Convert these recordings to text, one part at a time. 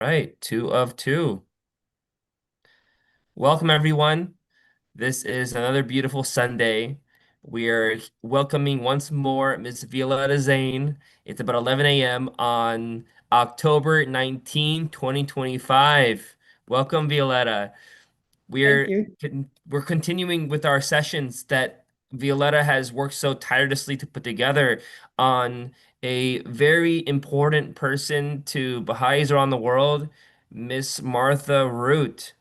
Right, two of two. Welcome, everyone. This is another beautiful Sunday. We are welcoming once more Miss Violetta Zane. It's about 11 a.m. on October 19, 2025. Welcome, Violetta. Thank We're you. we're continuing with our sessions that Violetta has worked so tirelessly to put together on a very important person to Baha'is around the world, Miss Martha Root.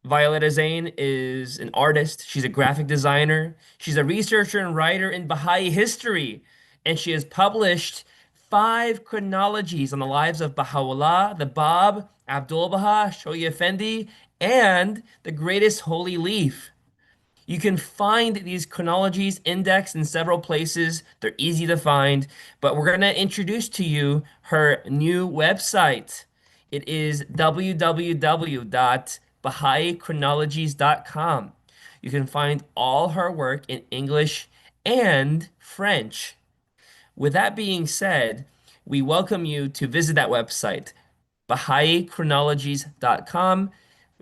Violetta Zane is an artist. She's a graphic designer. She's a researcher and writer in Baha'i history. And she has published five chronologies on the lives of Baha'u'llah, the Bab, Abdul Baha, Shoya Effendi, and the greatest holy leaf. You can find these chronologies indexed in several places. They're easy to find, but we're going to introduce to you her new website. It is www.bahaichronologies.com. You can find all her work in English and French. With that being said, we welcome you to visit that website, bahaichronologies.com.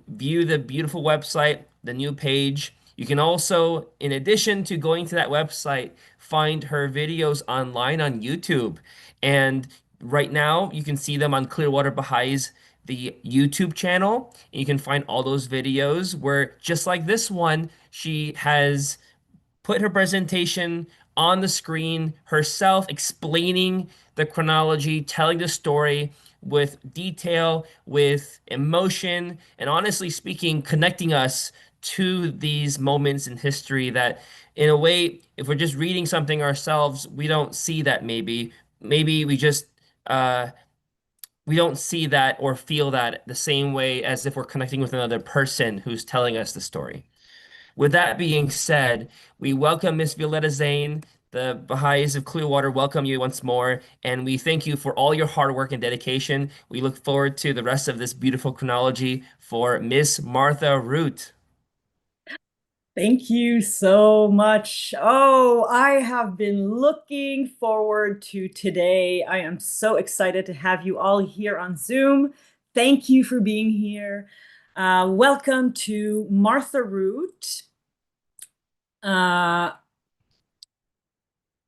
View the beautiful website, the new page. You can also, in addition to going to that website, find her videos online on YouTube. And right now, you can see them on Clearwater Bahai's the YouTube channel. And you can find all those videos where, just like this one, she has put her presentation on the screen herself, explaining the chronology, telling the story with detail, with emotion, and honestly speaking, connecting us to these moments in history that, in a way, if we're just reading something ourselves, we don't see that maybe. Maybe uh, we don't see that or feel that the same way as if we're connecting with another person who's telling us the story. With that being said, we welcome Miss Violetta Zane. The Baha'is of Clearwater welcome you once more, and we thank you for all your hard work and dedication. We look forward to the rest of this beautiful chronology for Miss Martha Root. Thank you so much. Oh, I have been looking forward to today. I am so excited to have you all here on Zoom. Thank you for being here. Welcome to Martha Root, uh,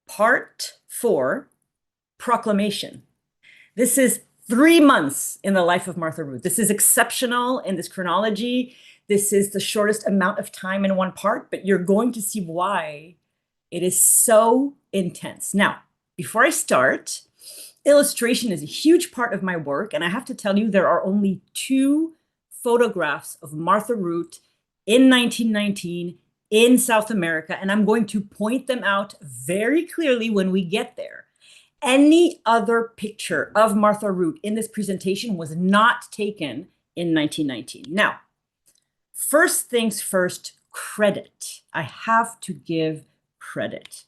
Part 4, Proclamation. This is 3 months in the life of Martha Root. This is exceptional in this chronology. This is the shortest amount of time in one part, but you're going to see why it is so intense. Now, before I start, illustration is a huge part of my work, and I have to tell you, there are only two photographs of Martha Root in 1919 in South America, and I'm going to point them out very clearly when we get there. Any other picture of Martha Root in this presentation was not taken in 1919. Now, first things first, credit. I have to give credit.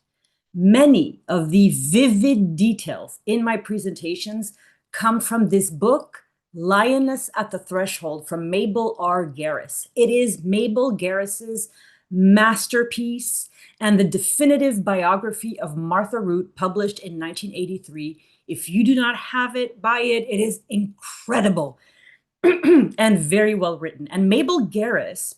Many of the vivid details in my presentations come from this book, Lioness at the Threshold, from Mabel R. Garris. It is Mabel Garris's masterpiece and the definitive biography of Martha Root, published in 1983. If you do not have it, buy it. It is incredible and very well written. And Mabel Garris,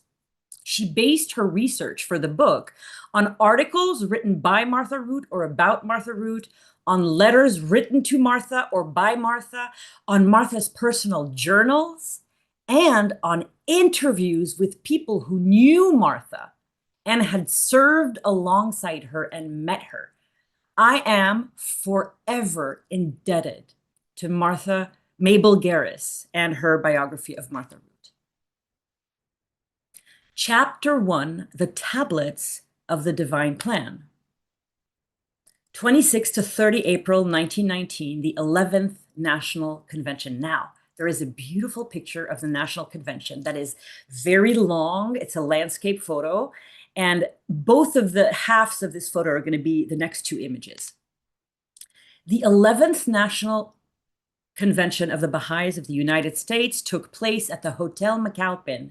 she based her research for the book on articles written by Martha Root or about Martha Root, on letters written to Martha or by Martha, on Martha's personal journals, and on interviews with people who knew Martha and had served alongside her and met her. I am forever indebted to Mabel Garris and her biography of Martha Root. Chapter 1, The Tablets of the Divine Plan. 26 to 30 April 1919, the 11th National Convention. Now, there is a beautiful picture of the National Convention that is very long. It's a landscape photo, and both of the halves of this photo are going to be the next two images. The 11th National Convention of the Baha'is of the United States took place at the Hotel McAlpin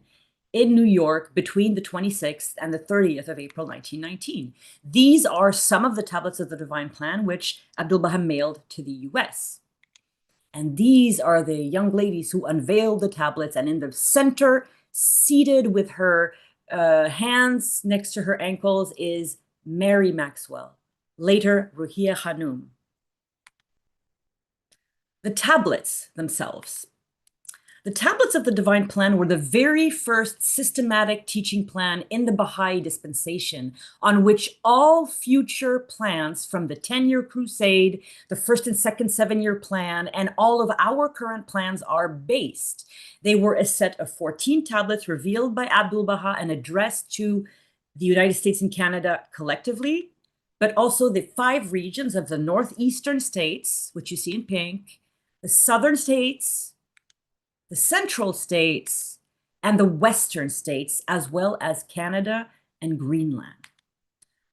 in New York between the 26th and the 30th of April 1919. These are some of the tablets of the Divine Plan which Abdul Baha mailed to the US. And these are the young ladies who unveiled the tablets. And in the center, seated with her hands next to her ankles, is Mary Maxwell, later Ruhiya Khanum. The tablets themselves. The tablets of the Divine Plan were the very first systematic teaching plan in the Baha'i dispensation, on which all future plans from the 10-year crusade, the first and second 7-year plan, and all of our current plans are based. They were a set of 14 tablets revealed by Abdul Baha and addressed to the United States and Canada collectively, but also the 5 regions of the northeastern states, which you see in pink, the southern states, the central states, and the western states, as well as Canada and Greenland.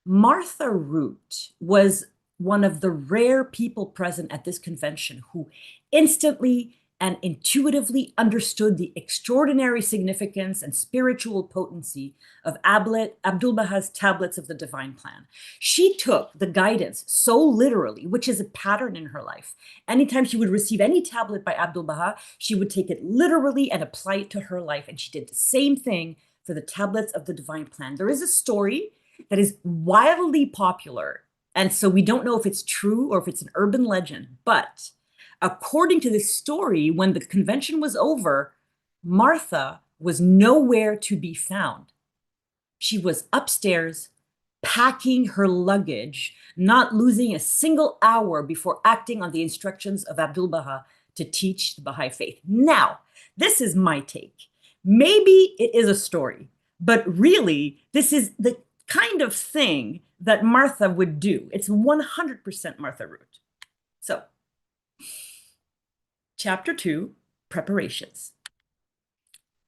Martha Root was one of the rare people present at this convention who instantly and intuitively understood the extraordinary significance and spiritual potency of Abdul Baha's tablets of the Divine Plan. She took the guidance so literally, which is a pattern in her life. Anytime she would receive any tablet by Abdul Baha, she would take it literally and apply it to her life. And she did the same thing for the tablets of the Divine Plan. There is a story that is wildly popular, and so we don't know if it's true or if it's an urban legend, but according to this story, when the convention was over, Martha was nowhere to be found. She was upstairs packing her luggage, not losing a single hour before acting on the instructions of Abdul Baha to teach the Baha'i faith. Now, this is my take. Maybe it is a story, but really, this is the kind of thing that Martha would do. It's 100% Martha Root. So, Chapter 2, Preparations.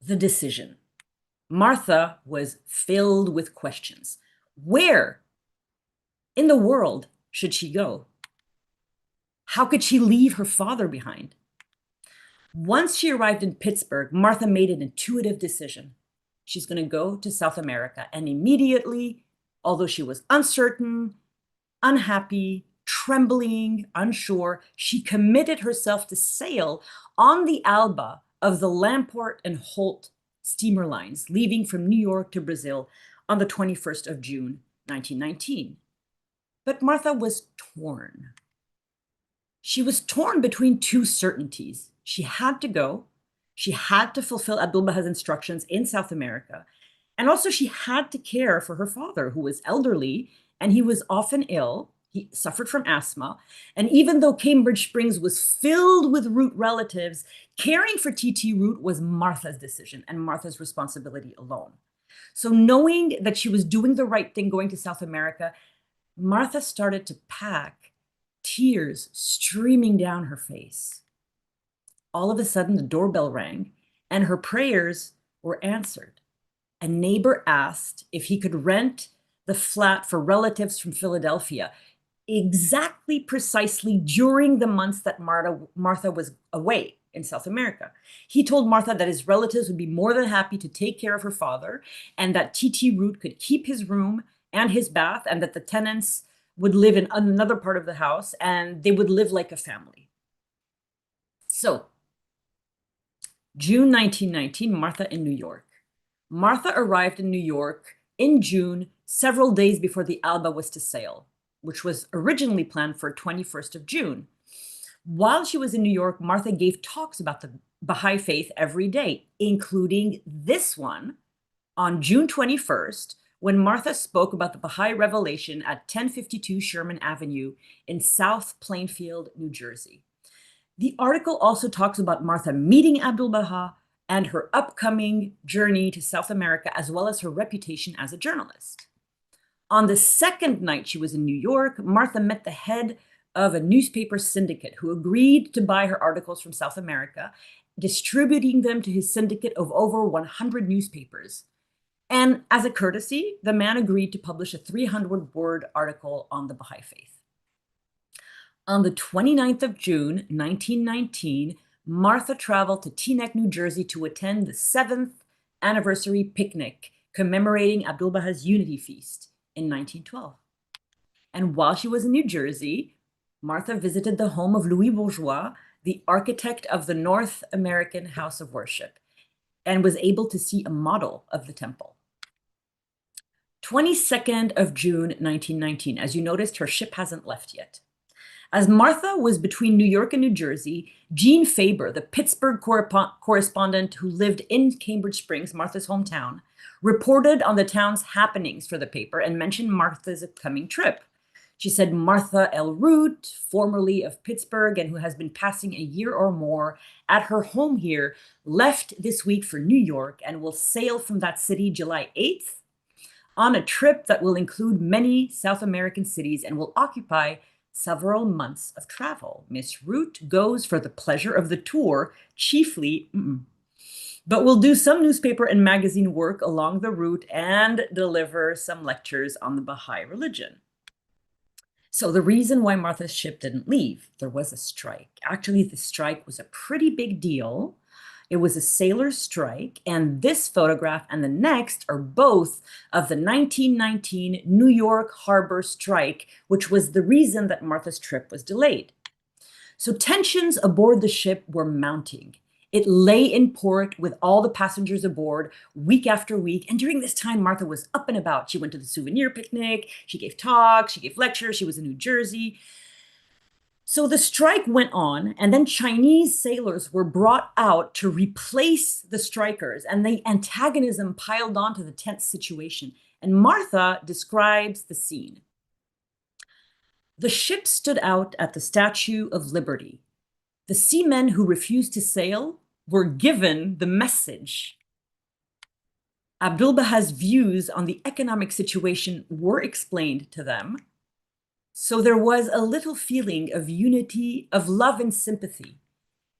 The decision. Martha was filled with questions. Where in the world should she go? How could she leave her father behind? Once she arrived in Pittsburgh, Martha made an intuitive decision. She's going to go to South America. And immediately, although she was uncertain, unhappy, trembling, unsure, she committed herself to sail on the Alba of the Lamport and Holt steamer lines, leaving from New York to Brazil on the 21st of June, 1919. But Martha was torn. She was torn between 2 certainties. She had to go. She had to fulfill Abdul Baha's instructions in South America. And also she had to care for her father, who was elderly, and he was often ill. He suffered from asthma. And even though Cambridge Springs was filled with Root relatives, caring for TT Root was Martha's decision and Martha's responsibility alone. So knowing that she was doing the right thing going to South America, Martha started to pack, tears streaming down her face. All of a sudden, the doorbell rang and her prayers were answered. A neighbor asked if he could rent the flat for relatives from Philadelphia, precisely during the months that Martha was away in South America. He told Martha that his relatives would be more than happy to take care of her father and that TT Root could keep his room and his bath and that the tenants would live in another part of the house and they would live like a family. So, June 1919, Martha in New York. Martha arrived in New York in June, several days before the Alba was to sail, which was originally planned for 21st of June. While she was in New York, Martha gave talks about the Baha'i faith every day, including this one on June 21st, when Martha spoke about the Baha'i revelation at 1052 Sherman Avenue in South Plainfield, New Jersey. The article also talks about Martha meeting Abdul Baha and her upcoming journey to South America, as well as her reputation as a journalist. On the second night she was in New York, Martha met the head of a newspaper syndicate who agreed to buy her articles from South America, distributing them to his syndicate of over 100 newspapers. And as a courtesy, the man agreed to publish a 300-word article on the Baha'i faith. On the 29th of June, 1919, Martha traveled to Teaneck, New Jersey to attend the 7th anniversary picnic commemorating Abdul Baha's Unity Feast in 1912. And while she was in New Jersey, Martha visited the home of Louis Bourgeois the architect of the North American House of Worship, and was able to see a model of the temple. 22nd of June, 1919. As you noticed, her ship hasn't left yet. As Martha was between New York and New Jersey, Gene Faber, the Pittsburgh correspondent who lived in Cambridge Springs, Martha's hometown, reported on the town's happenings for the paper and mentioned Martha's upcoming trip. She said Martha L. Root, formerly of Pittsburgh and who has been passing a year or more at her home here, left this week for New York and will sail from that city July 8th on a trip that will include many South American cities and will occupy several months of travel. Miss Root goes for the pleasure of the tour, chiefly, but will do some newspaper and magazine work along the route and deliver some lectures on the Baha'i religion. So the reason why Martha's ship didn't leave, there was a strike. Actually, the strike was a pretty big deal. It was a sailor's strike, and this photograph and the next are both of the 1919 New York Harbor strike, which was the reason that Martha's trip was delayed. So tensions aboard the ship were mounting. It lay in port with all the passengers aboard week after week. And during this time, Martha was up and about. She went to the souvenir picnic, she gave talks, she gave lectures, she was in New Jersey. So the strike went on, and then Chinese sailors were brought out to replace the strikers, and the antagonism piled on to the tense situation. And Martha describes the scene. The ship stood out at the Statue of Liberty. The seamen who refused to sail were given the message. Abdu'l-Baha's views on the economic situation were explained to them. So there was a little feeling of unity, of love and sympathy.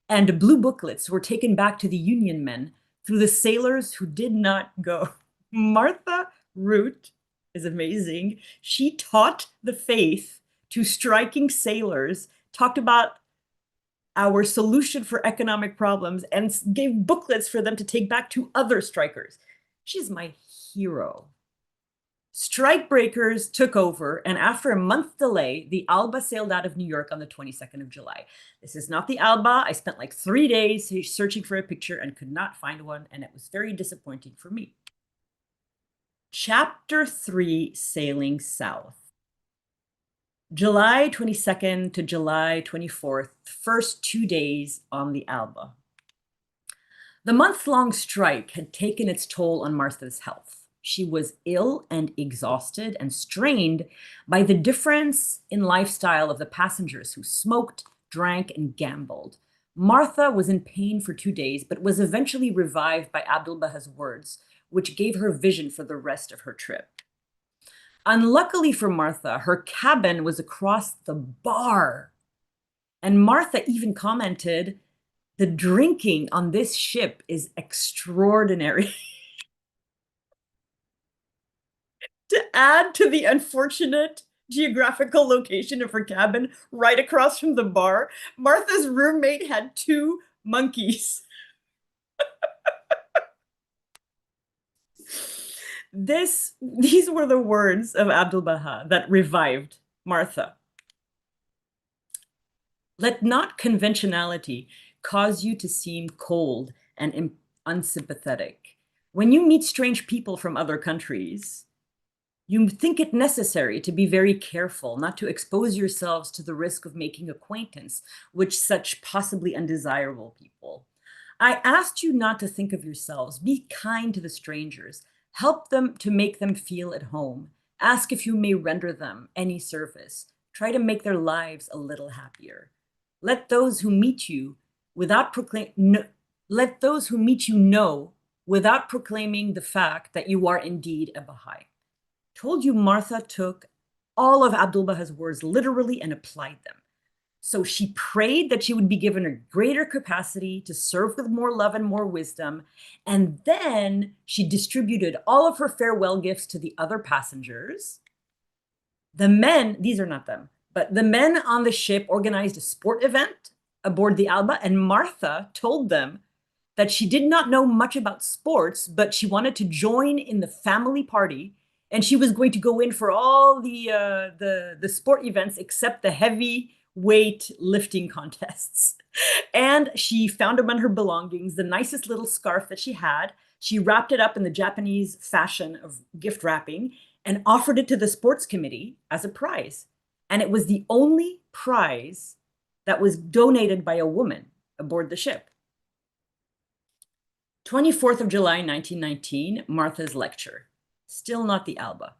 And blue booklets were taken back to the Union men through the sailors who did not go. Martha Root is amazing. She taught the faith to striking sailors, talked about our solution for economic problems, and gave booklets for them to take back to other strikers. She's my hero. Strikebreakers took over, and after a month delay, the Alba sailed out of New York on the 22nd of July. This is not the Alba. I spent like 3 days searching for a picture and could not find one, and it was very disappointing for me. Chapter 3, Sailing South. July 22nd to July 24th, first 2 days on the Alba. The month-long strike had taken its toll on Martha's health. She was ill and exhausted and strained by the difference in lifestyle of the passengers who smoked, drank, and gambled. Martha was in pain for 2 days, but was eventually revived by Abdu'l-Baha's words, which gave her vision for the rest of her trip. Unluckily for Martha, her cabin was across the bar. And Martha even commented, "The drinking on this ship is extraordinary." To add to the unfortunate geographical location of her cabin right across from the bar, Martha's roommate had 2 monkeys. These were the words of Abdu'l-Baha that revived Martha. Let not conventionality cause you to seem cold and unsympathetic. When you meet strange people from other countries, you think it necessary to be very careful not to expose yourselves to the risk of making acquaintance with such possibly undesirable people. I asked you not to think of yourselves. Be kind to the strangers. Help them to make them feel at home. Ask if you may render them any service. Try to make their lives a little happier. Let those who meet you without know without proclaiming the fact that you are indeed a Baha'i. Told you Martha took all of Abdu'l-Baha's words literally and applied them. So she prayed that she would be given a greater capacity to serve with more love and more wisdom. And then she distributed all of her farewell gifts to the other passengers. The men, these are not them, but the men on the ship organized a sport event aboard the Alba, and Martha told them that she did not know much about sports, but she wanted to join in the family party. And she was going to go in for all the sport events except the heavy weight lifting contests. And she found among her belongings the nicest little scarf that she had. She wrapped it up in the Japanese fashion of gift wrapping and offered it to the sports committee as a prize. And it was the only prize that was donated by a woman aboard the ship. 24th of July, 1919, Martha's lecture. Still not the Alba.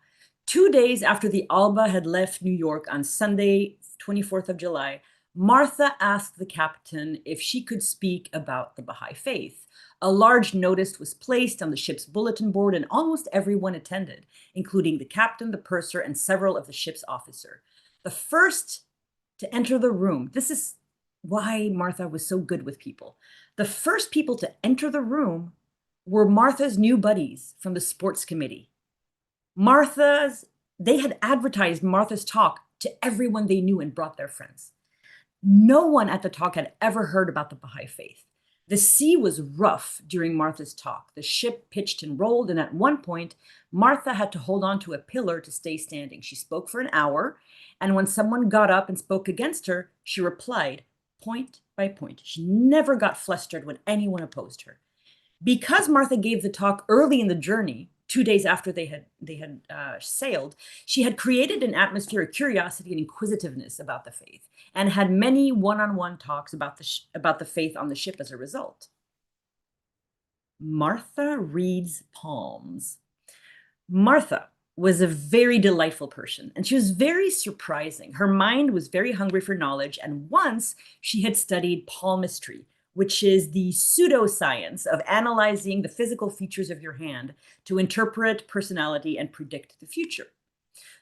2 days after the Alba had left New York on Sunday, 24th of July, Martha asked the captain if she could speak about the Baha'i faith. A large notice was placed on the ship's bulletin board, and almost everyone attended, including the captain, the purser, and several of the ship's officers. The first to enter the room, this is why Martha was so good with people. The first people to enter the room were Martha's new buddies from the sports committee. They had advertised Martha's talk to everyone they knew and brought their friends. No one at the talk had ever heard about the Baha'i faith. The sea was rough during Martha's talk. The ship pitched and rolled, and at one point, Martha had to hold on to a pillar to stay standing. She spoke for an hour, and when someone got up and spoke against her, she replied point by point. She never got flustered when anyone opposed her. Because Martha gave the talk early in the journey, 2 days after they had sailed, she had created an atmosphere of curiosity and inquisitiveness about the faith, and had many one-on-one talks about the faith on the ship as a result. Martha reads palms. Martha was a very delightful person, and she was very surprising. Her mind was very hungry for knowledge, and once she had studied palmistry, which is the pseudoscience of analyzing the physical features of your hand to interpret personality and predict the future.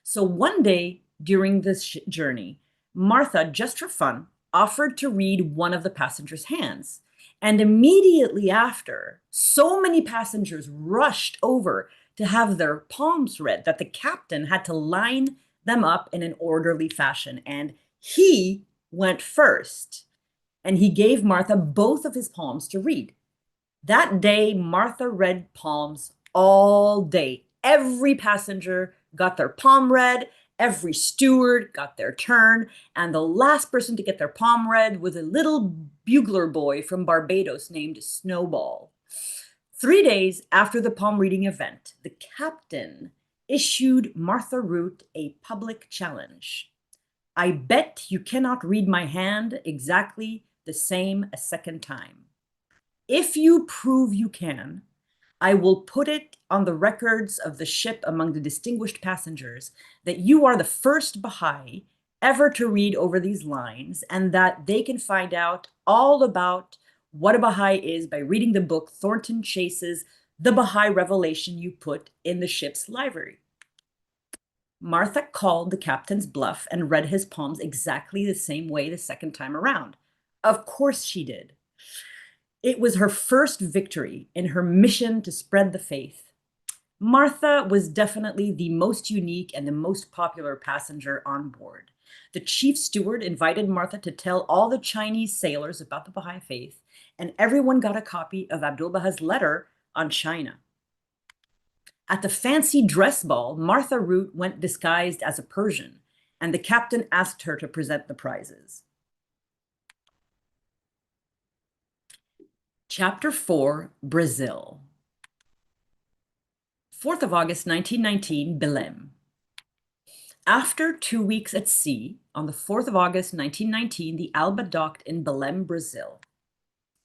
So one day during this journey, Martha, just for fun, offered to read one of the passengers' hands. And immediately after, so many passengers rushed over to have their palms read that the captain had to line them up in an orderly fashion. And he went first, and he gave Martha both of his palms to read. That day, Martha read palms all day. Every passenger got their palm read, every steward got their turn, and the last person to get their palm read was a little bugler boy from Barbados named Snowball. 3 days after the palm reading event, the captain issued Martha Root a public challenge. I bet you cannot read my hand exactly the same a second time. If you prove you can, I will put it on the records of the ship among the distinguished passengers that you are the first Baha'i ever to read over these lines, and that they can find out all about what a Baha'i is by reading the book Thornton Chase's The Baha'i Revelation you put in the ship's library. Martha called the captain's bluff and read his palms exactly the same way the second time around. Of course she did. It was her first victory in her mission to spread the faith. Martha was definitely the most unique and the most popular passenger on board. The chief steward invited Martha to tell all the Chinese sailors about the Baha'i faith, and everyone got a copy of Abdul Baha's letter on China. At the fancy dress ball, Martha Root went disguised as a Persian, and the captain asked her to present the prizes. Chapter 4, Brazil. 4th of August, 1919, Belém. After 2 weeks at sea, on the 4th of August, 1919, the Alba docked in Belém, Brazil,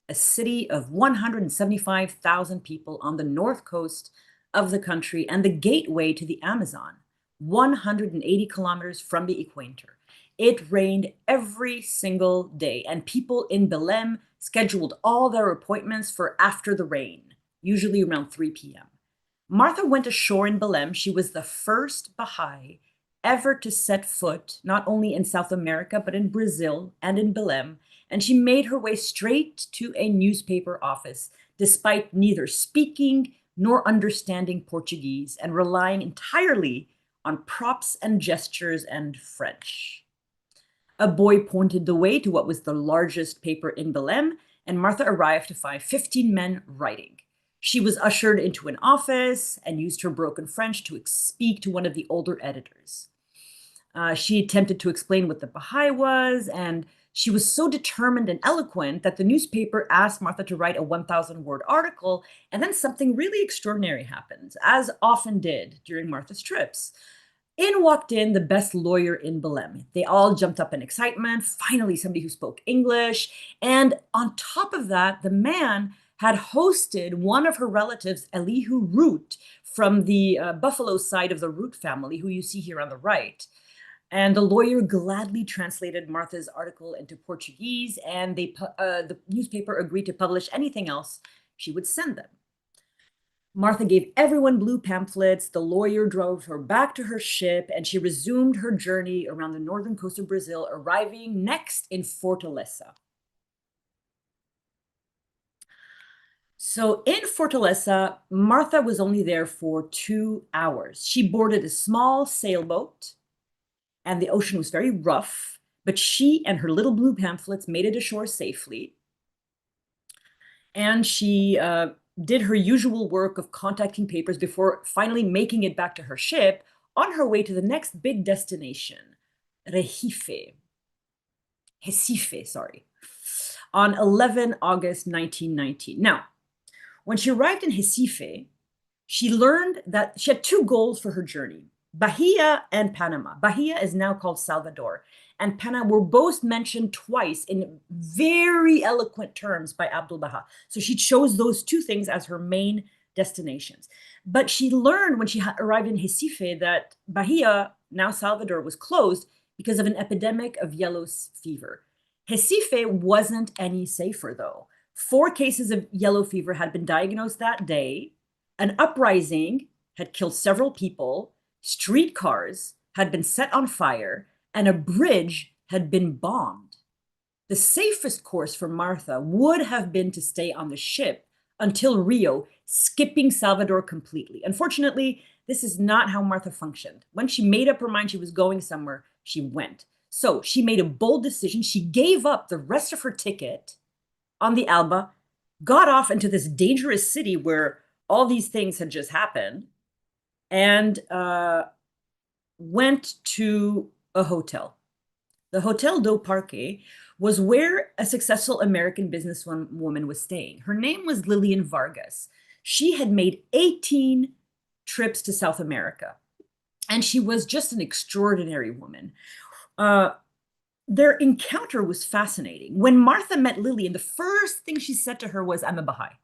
a city of 175,000 people on the north coast of the country and the gateway to the Amazon, 180 kilometers from the equator. It rained every single day, and people in Belém scheduled all their appointments for after the rain, usually around 3 p.m. Martha went ashore in Belém. She was the first Baha'i ever to set foot not only in South America, but in Brazil and in Belém, and she made her way straight to a newspaper office, despite neither speaking nor understanding Portuguese, and relying entirely on props and gestures and French. A boy pointed the way to what was the largest paper in Belém, and Martha arrived to find 15 men writing. She was ushered into an office and used her broken French to speak to one of the older editors. She attempted to explain what the Baha'i was, and she was so determined and eloquent that the newspaper asked Martha to write a 1,000-word article, and then something really extraordinary happened, as often did during Martha's trips. In walked in the best lawyer in Belém. They all jumped up in excitement. Finally, somebody who spoke English. And on top of that, the man had hosted one of her relatives, Elihu Root, from the Buffalo side of the Root family, who you see here on the right. And the lawyer gladly translated Martha's article into Portuguese, and the newspaper agreed to publish anything else she would send them. Martha gave everyone blue pamphlets. The lawyer drove her back to her ship, and she resumed her journey around the northern coast of Brazil, arriving next in Fortaleza. So in Fortaleza, Martha was only there for 2 hours. She boarded a small sailboat, and the ocean was very rough, but she and her little blue pamphlets made it ashore safely. And she did her usual work of contacting papers before finally making it back to her ship on her way to the next big destination, Recife, sorry, on 11 August 1919. Now, when she arrived in Recife, she learned that she had 2 goals for her journey: Bahia and Panama. Bahia is now called Salvador, and Panama were both mentioned twice in very eloquent terms by Abdul Baha. So she chose those 2 things as her main destinations. But she learned when she arrived in Recife that Bahia, now Salvador, was closed because of an epidemic of yellow fever. Recife wasn't any safer, though. 4 cases of yellow fever had been diagnosed that day. An uprising had killed several people. Streetcars had been set on fire, and a bridge had been bombed. The safest course for Martha would have been to stay on the ship until Rio, skipping Salvador completely. Unfortunately, this is not how Martha functioned. When she made up her mind she was going somewhere, she went. So she made a bold decision. She gave up the rest of her ticket on the Alba, got off into this dangerous city where all these things had just happened, and went to a hotel. The Hotel do Parque was where a successful American businesswoman was staying. Her name was Lillian Vargas. She had made 18 trips to South America, and she was just an extraordinary woman. Their encounter was fascinating. When Martha met Lillian, the first thing she said to her was, "I'm a Baha'i."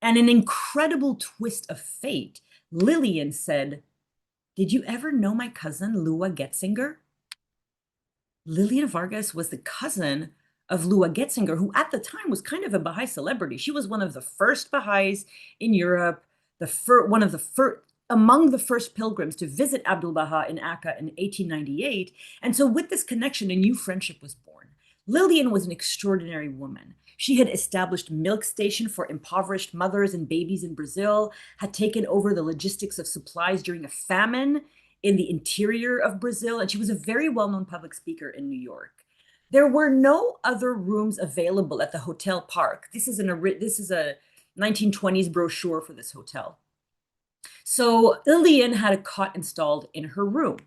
And an incredible twist of fate, Lillian said, "Did you ever know my cousin, Lua Getzinger?" Lillian Vargas was the cousin of Lua Getzinger, who at the time was kind of a Baha'i celebrity. She was one of the first Baha'is in Europe, among the first pilgrims to visit Abdul Baha in Akka in 1898. And so with this connection, a new friendship was born. Lillian was an extraordinary woman. She had established milk station for impoverished mothers and babies in Brazil, had taken over the logistics of supplies during a famine in the interior of Brazil, and she was a very well-known public speaker in New York. There were no other rooms available at the Hotel Park. This is a 1920s brochure for this hotel. So Lillian had a cot installed in her room.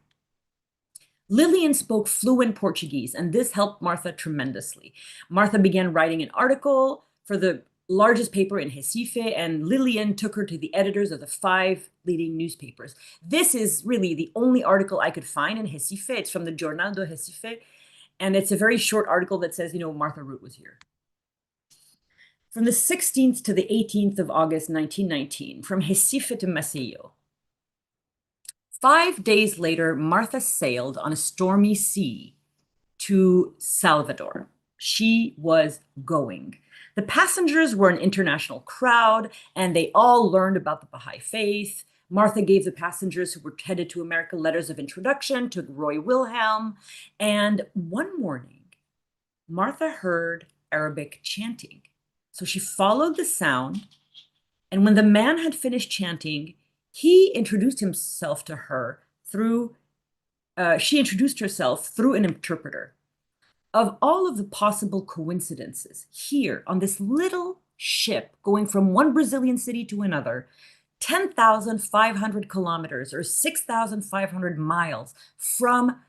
Lillian spoke fluent Portuguese, and this helped Martha tremendously. Martha began writing an article for the largest paper in Recife, and Lillian took her to the editors of the 5 leading newspapers. This is really the only article I could find in Recife. It's from the Jornal do Recife, and it's a very short article that says, Martha Root was here. From the 16th to the 18th of August, 1919, from Recife to Maceió. 5 days later, Martha sailed on a stormy sea to Salvador. She was going. The passengers were an international crowd, and they all learned about the Baha'i faith. Martha gave the passengers who were headed to America letters of introduction to Roy Wilhelm. And one morning, Martha heard Arabic chanting. So she followed the sound, and when the man had finished chanting, he introduced himself to her through, she introduced herself through an interpreter. Of all of the possible coincidences here on this little ship going from one Brazilian city to another, 10,500 kilometers or 6,500 miles from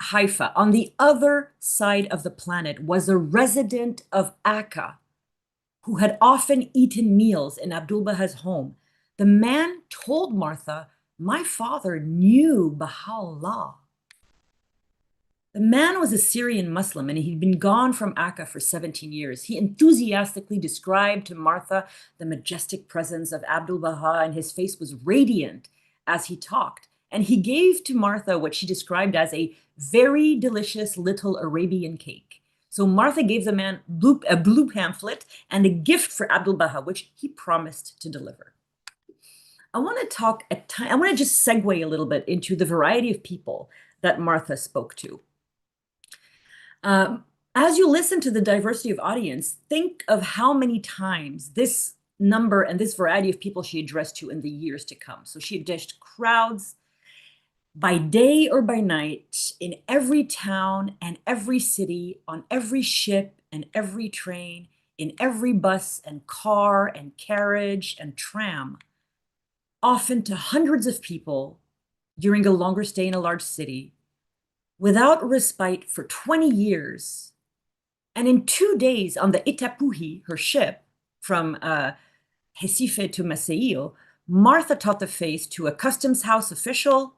Haifa, on the other side of the planet, was a resident of Akka who had often eaten meals in Abdul Baha's home. The man told Martha, "My father knew Baha'u'llah." The man was a Syrian Muslim and he'd been gone from Akka for 17 years. He enthusiastically described to Martha the majestic presence of Abdul Baha, and his face was radiant as he talked. And he gave to Martha what she described as a very delicious little Arabian cake. So Martha gave the man a blue pamphlet and a gift for Abdul Baha, which he promised to deliver. I want to just segue a little bit into the variety of people that Martha spoke to. As you listen to the diversity of audience, think of how many times this number and this variety of people she addressed to in the years to come. So she addressed crowds by day or by night in every town and every city, on every ship and every train, in every bus and car and carriage and tram, often to hundreds of people during a longer stay in a large city, without respite for 20 years. And in 2 days on the Itapuhi, her ship, from Recife to Maceió, Martha taught the faith to a customs house official,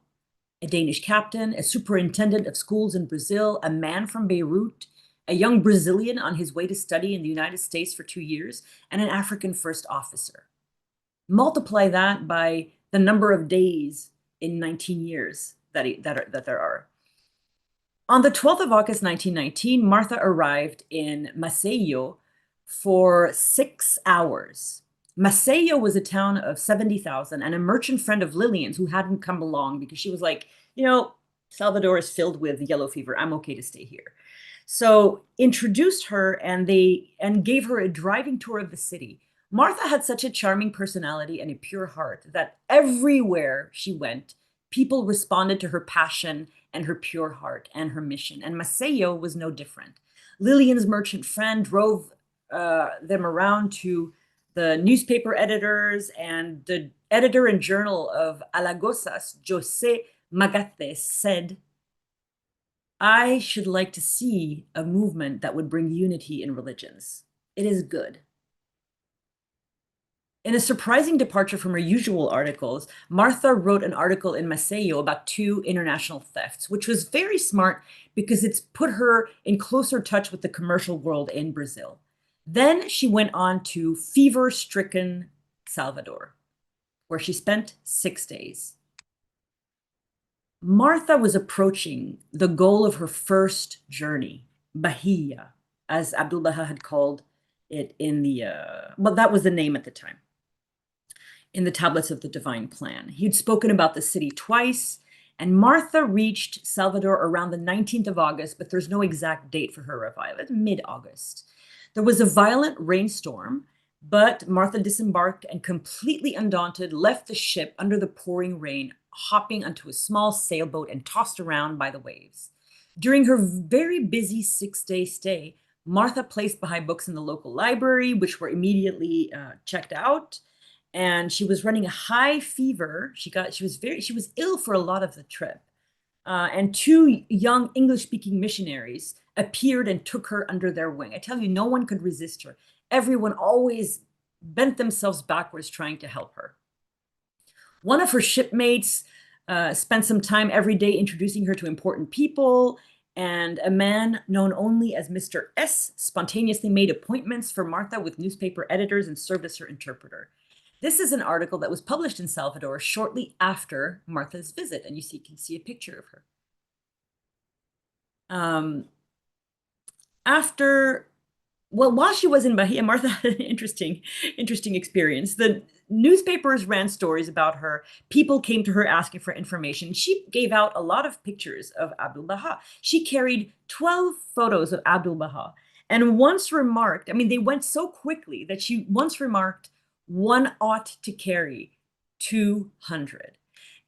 a Danish captain, a superintendent of schools in Brazil, a man from Beirut, a young Brazilian on his way to study in the United States for 2 years, and an African first officer. Multiply that by the number of days in 19 years that there are. On the 12th of August, 1919, Martha arrived in Maceió for 6 hours. Maceió was a town of 70,000 and a merchant friend of Lillian's who hadn't come along because she was like, Salvador is filled with yellow fever. I'm okay to stay here. So introduced her and gave her a driving tour of the city. Martha had such a charming personality and a pure heart that everywhere she went, people responded to her passion and her pure heart and her mission. And Maceió was no different. Lillian's merchant friend drove them around to the newspaper editors, and the editor and journal of Alagosas, José Magates, said, "I should like to see a movement that would bring unity in religions. It is good." In a surprising departure from her usual articles, Martha wrote an article in Maceió about 2 international thefts, which was very smart because it's put her in closer touch with the commercial world in Brazil. Then she went on to fever-stricken Salvador, where she spent 6 days. Martha was approaching the goal of her first journey, Bahia, as Abdul Baha had called it in that was the name at the time, in the tablets of the Divine Plan. He'd spoken about the city twice, and Martha reached Salvador around the 19th of August, but there's no exact date for her arrival. It's mid-August. There was a violent rainstorm, but Martha disembarked and, completely undaunted, left the ship under the pouring rain, hopping onto a small sailboat and tossed around by the waves. During her very busy 6-day stay, Martha placed Baha'i books in the local library, which were immediately checked out. And she was running a high fever. She was ill for a lot of the trip. And 2 young English-speaking missionaries appeared and took her under their wing. I tell you, no one could resist her. Everyone always bent themselves backwards trying to help her. One of her shipmates spent some time every day introducing her to important people, and a man known only as Mr. S spontaneously made appointments for Martha with newspaper editors and served as her interpreter. This is an article that was published in Salvador shortly after Martha's visit, and you can see a picture of her. While she was in Bahia, Martha had an interesting experience. The newspapers ran stories about her. People came to her asking for information. She gave out a lot of pictures of Abdul Baha. She carried 12 photos of Abdul Baha, and once remarked, they went so quickly that she once remarked, "One ought to carry 200.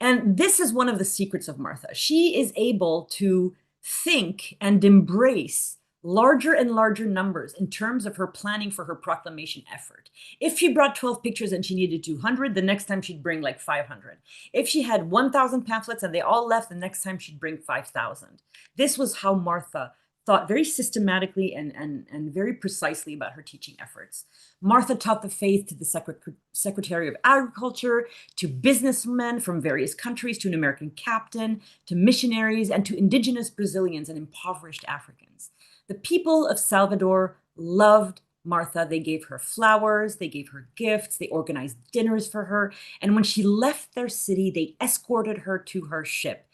And this is one of the secrets of Martha. She is able to think and embrace larger and larger numbers in terms of her planning for her proclamation effort. If she brought 12 pictures and she needed 200, the next time she'd bring like 500. If she had 1,000 pamphlets and they all left, the next time she'd bring 5,000. This was how Martha thought very systematically and very precisely about her teaching efforts. Martha taught the faith to the Secretary of Agriculture, to businessmen from various countries, to an American captain, to missionaries, and to indigenous Brazilians and impoverished Africans. The people of Salvador loved Martha. They gave her flowers, they gave her gifts, they organized dinners for her. And when she left their city, they escorted her to her ship.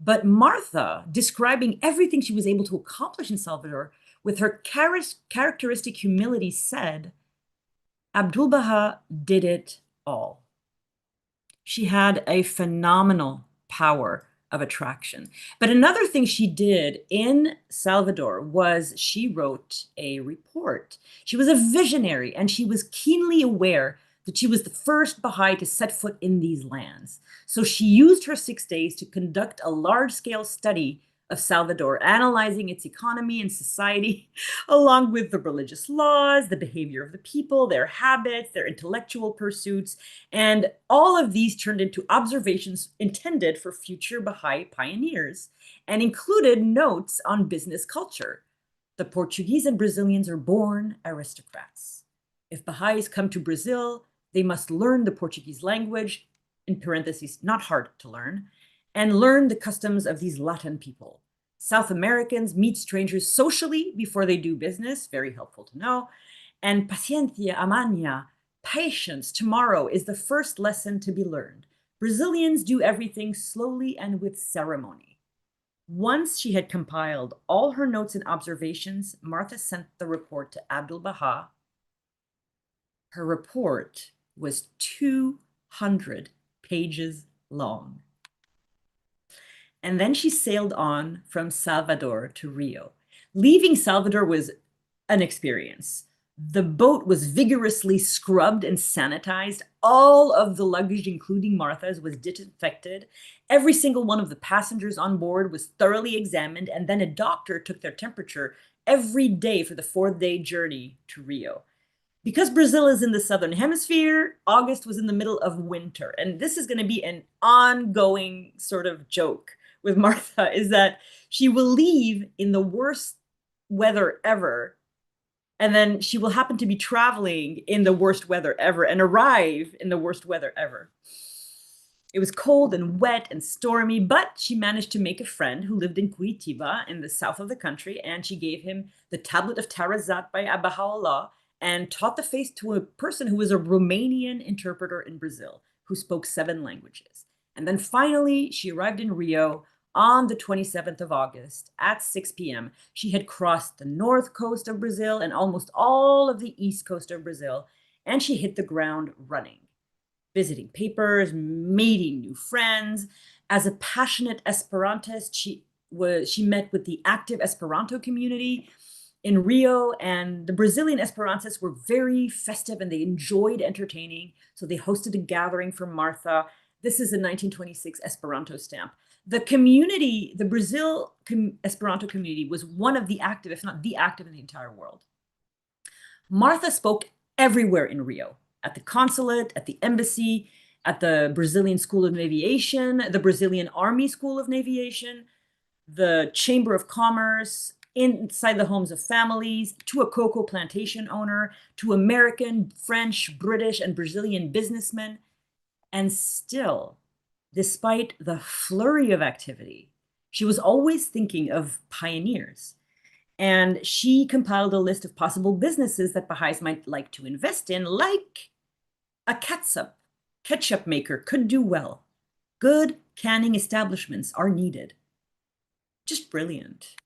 But Martha, describing everything she was able to accomplish in Salvador with her characteristic humility, said, Abdu'l-Baha did it all. She had a phenomenal power of attraction. But another thing she did in Salvador was she wrote a report. She was a visionary, and she was keenly aware that she was the first Baha'i to set foot in these lands. So she used her 6 days to conduct a large-scale study of Salvador, analyzing its economy and society, along with the religious laws, the behavior of the people, their habits, their intellectual pursuits, and all of these turned into observations intended for future Baha'i pioneers, and included notes on business culture. The Portuguese and Brazilians are born aristocrats. If Baha'is come to Brazil, they must learn the Portuguese language, in parentheses, not hard to learn, and learn the customs of these Latin people. South Americans meet strangers socially before they do business, very helpful to know. And paciencia, amaña, patience, tomorrow is the first lesson to be learned. Brazilians do everything slowly and with ceremony. Once she had compiled all her notes and observations, Martha sent the report to Abdu'l-Baha. Her report was 200 pages long. And then she sailed on from Salvador to Rio. Leaving Salvador was an experience. The boat was vigorously scrubbed and sanitized. All of the luggage, including Martha's, was disinfected. Every single one of the passengers on board was thoroughly examined, and then a doctor took their temperature every day for the 4-day journey to Rio. Because Brazil is in the southern hemisphere, August was in the middle of winter. And this is going to be an ongoing sort of joke with Martha, is that she will leave in the worst weather ever, and then she will happen to be traveling in the worst weather ever and arrive in the worst weather ever. It was cold and wet and stormy, but she managed to make a friend who lived in Curitiba in the south of the country, and she gave him the Tablet of Tarazat by Baha'u'llah and taught the faith to a person who was a Romanian interpreter in Brazil who spoke 7 languages. And then finally, she arrived in Rio on the 27th of August at 6 p.m. She had crossed the north coast of Brazil and almost all of the east coast of Brazil, and she hit the ground running, visiting papers, meeting new friends. As a passionate Esperantist, she met with the active Esperanto community in Rio, and the Brazilian Esperantists were very festive and they enjoyed entertaining. So they hosted a gathering for Martha. This is a 1926 Esperanto stamp. The community, the Brazil Esperanto community, was one of the active, if not the active, in the entire world. Martha spoke everywhere in Rio, at the consulate, at the embassy, at the Brazilian School of Aviation, the Brazilian Army School of Aviation, the Chamber of Commerce, inside the homes of families, to a cocoa plantation owner, to American, French, British, and Brazilian businessmen. And still, despite the flurry of activity, she was always thinking of pioneers. And she compiled a list of possible businesses that Baha'is might like to invest in, like a ketchup maker could do well. Good canning establishments are needed. Just brilliant.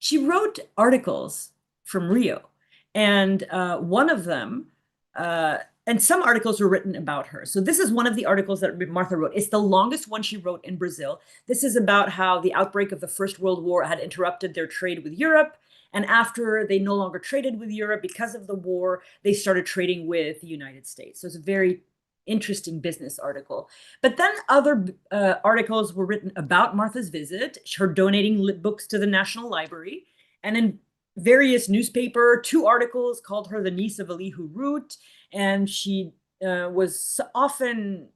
She wrote articles from Rio, and one of them, and some articles were written about her. So this is one of the articles that Martha wrote. It's the longest one she wrote in Brazil. This is about how the outbreak of the First World War had interrupted their trade with Europe. And after they no longer traded with Europe because of the war, they started trading with the United States. So it's a very interesting business article. But then other articles were written about Martha's visit, her donating books to the National Library. And in various newspaper, two articles called her the niece of Elihu Root, and she was often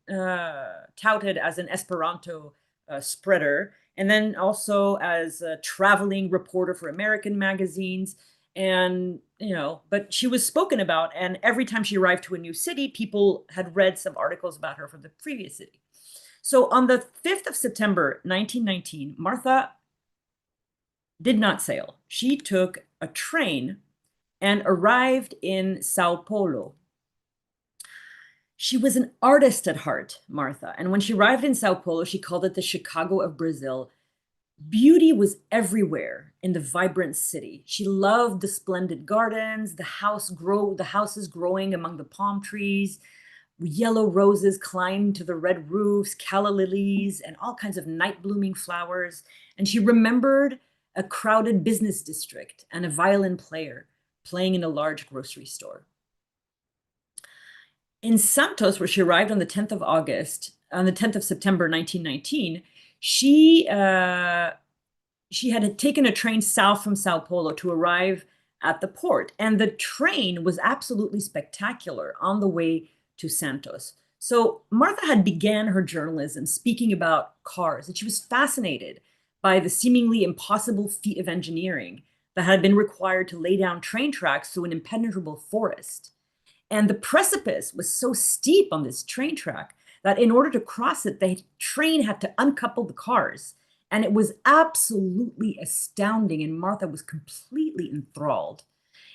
touted as an Esperanto spreader, and then also as a traveling reporter for American magazines. And, but she was spoken about, and every time she arrived to a new city, people had read some articles about her from the previous city. So on the 5th of September, 1919, Martha did not sail. She took a train and arrived in Sao Paulo. She was an artist at heart, Martha. And when she arrived in Sao Paulo, she called it the Chicago of Brazil. Beauty was everywhere in the vibrant city. She loved the splendid gardens, the houses growing among the palm trees, yellow roses climbed to the red roofs, calla lilies, and all kinds of night blooming flowers. And she remembered a crowded business district and a violin player playing in a large grocery store. In Santos, where she arrived on the 10th of September 1919, she had taken a train south from Sao Paulo to arrive at the port, and the train was absolutely spectacular on the way to Santos. So Martha had began her journalism speaking about cars, and she was fascinated by the seemingly impossible feat of engineering that had been required to lay down train tracks through an impenetrable forest. And the precipice was so steep on this train track that in order to cross it, the train had to uncouple the cars. And it was absolutely astounding, and Martha was completely enthralled.